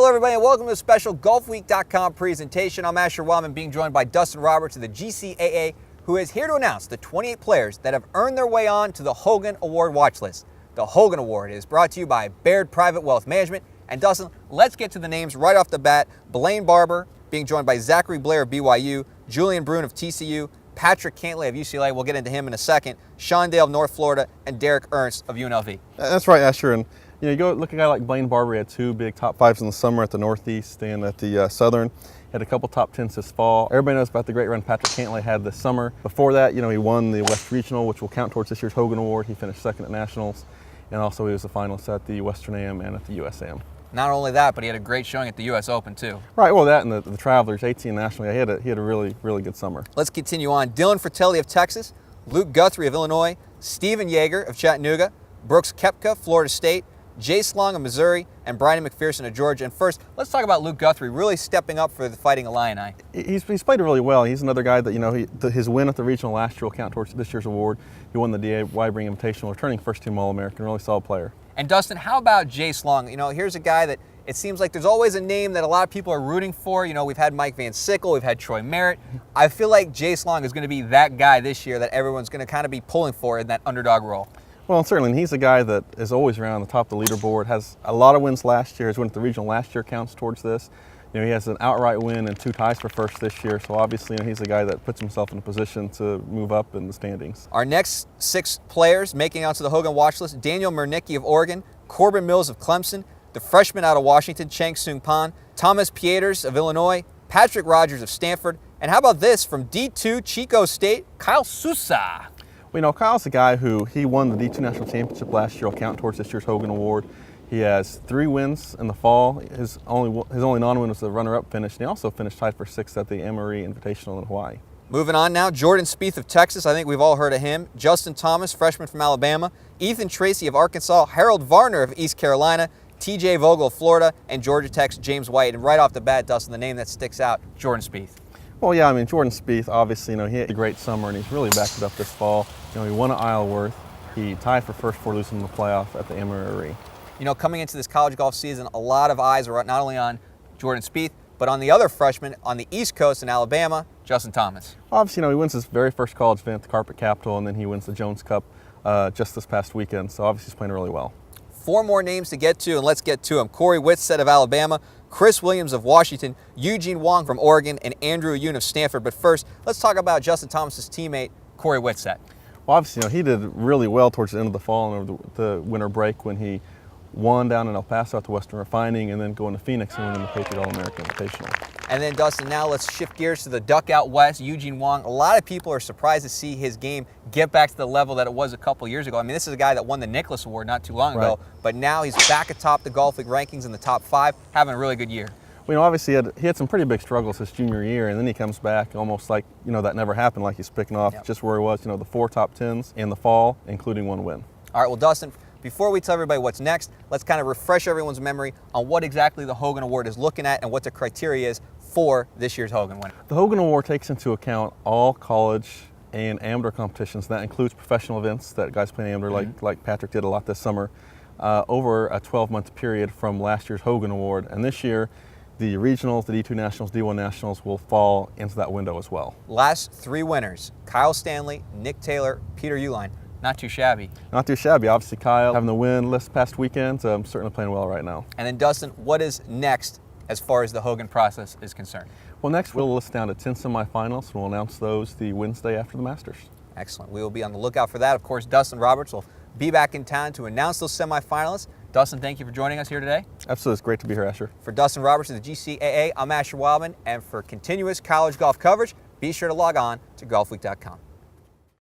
Hello everybody and welcome to a special Golfweek.com presentation. I'm Asher Wildman, being joined by Dustin Roberts of the GCAA, who is here to announce the 28 players that have earned their way on to the Hogan Award watch list. The Hogan Award is brought to you by Baird Private Wealth Management. And Dustin, let's get to the names right off the bat. Blaine Barber, being joined by Zachary Blair of BYU, Julian Brune of TCU, Patrick Cantlay of UCLA, we'll get into him in a second, Sean Dale of North Florida, and Derek Ernst of UNLV. That's right, Asher. And you go look at a guy like Blaine Barber. He had two big top fives in the summer at the Northeast and at the Southern. He had a couple top tens this fall. Everybody knows about the great run Patrick Cantlay had this summer. Before that, he won the West Regional, which will count towards this year's Hogan Award. He finished second at Nationals, and also he was a finalist at the Western AM and at the USAM. Not only that, but he had a great showing at the US Open too. Right, well that and the Travelers, 18 nationally. He had a really good summer. Let's continue on. Dylan Fratelli of Texas, Luke Guthrie of Illinois, Stephen Yeager of Chattanooga, Brooks Koepka, Florida State, Jace Long of Missouri, and Brian McPherson of Georgia. And first, let's talk about Luke Guthrie really stepping up for the Fighting Illini. He's played really well. He's another guy that, his win at the regional last year will count towards this year's award. He won the DA Wybring Invitational, returning first-team All-American, really solid player. And Dustin, how about Jace Long? Here's a guy that it seems like there's always a name that a lot of people are rooting for. We've had Mike Van Sickle, we've had Troy Merritt. I feel like Jace Long is going to be that guy this year that everyone's going to kind of be pulling for in that underdog role. Well, certainly, and he's a guy that is always around the top of the leaderboard, has a lot of wins last year. His win at the regional last year counts towards this. He has an outright win and 2 ties for first this year, so obviously he's a guy that puts himself in a position to move up in the standings. Our next 6 players making out to the Hogan watch list: Daniel Mernicki of Oregon, Corbin Mills of Clemson, the freshman out of Washington, Chang Sung Pan, Thomas Pieters of Illinois, Patrick Rogers of Stanford, and how about this from D2 Chico State, Kyle Sousa. Well, Kyle's a guy who he won the D2 National Championship last year. Will count towards this year's Hogan Award. He has 3 wins in the fall. His only non-win was the runner-up finish, and he also finished tied for 6th at the Emory Invitational in Hawaii. Moving on now, Jordan Spieth of Texas. I think we've all heard of him. Justin Thomas, freshman from Alabama. Ethan Tracy of Arkansas. Harold Varner of East Carolina. TJ Vogel of Florida. And Georgia Tech's James White. And right off the bat, Dustin, the name that sticks out, Jordan Spieth. Well, yeah, Jordan Spieth, obviously, he had a great summer, and he's really backed it up this fall. He won at Isleworth. He tied for first before losing the playoff at the Emory. Coming into this college golf season, a lot of eyes are not only on Jordan Spieth, but on the other freshman on the East Coast in Alabama, Justin Thomas. Obviously, he wins his very first college event, the Carpet Capital, and then he wins the Jones Cup just this past weekend. So obviously, he's playing really well. 4 more names to get to, and let's get to them. Corey Whitstead of Alabama, Chris Williams of Washington, Eugene Wong from Oregon, and Andrew Yoon of Stanford. But first, let's talk about Justin Thomas's teammate, Corey Whitstead. Well, obviously, he did really well towards the end of the fall and over the winter break when he won down in El Paso at the Western Refining, and then going to Phoenix and winning the Patriot All-American Invitational. And then, Dustin, now let's shift gears to the Duck out west, Eugene Wong. A lot of people are surprised to see his game get back to the level that it was a couple years ago. This is a guy that won the Nicklaus Award not too long ago, but now he's back atop the Golfweek rankings in the top 5, having a really good year. Well, obviously he had some pretty big struggles his junior year, and then he comes back almost like, that never happened, like he's picking off just where he was, the 4 top 10s in the fall, including 1 win. All right, well, Dustin, before we tell everybody what's next, let's kind of refresh everyone's memory on what exactly the Hogan Award is looking at and what the criteria is for this year's Hogan winner. The Hogan Award takes into account all college and amateur competitions. That includes professional events that guys play amateur, like Patrick did a lot this summer, over a 12-month period from last year's Hogan Award. And this year, the regionals, the D2 Nationals, D1 Nationals will fall into that window as well. Last 3 winners, Kyle Stanley, Nick Taylor, Peter Uihlein. Not too shabby. Not too shabby. Obviously, Kyle having the win this past weekend, so I'm certainly playing well right now. And then, Dustin, what is next as far as the Hogan process is concerned? Well, next we'll list down to 10 semifinals, and we'll announce those the Wednesday after the Masters. Excellent. We will be on the lookout for that. Of course, Dustin Roberts will be back in town to announce those semifinalists. Dustin, thank you for joining us here today. Absolutely. It's great to be here, Asher. For Dustin Roberts of the GCAA, I'm Asher Wildman, and for continuous college golf coverage, be sure to log on to Golfweek.com.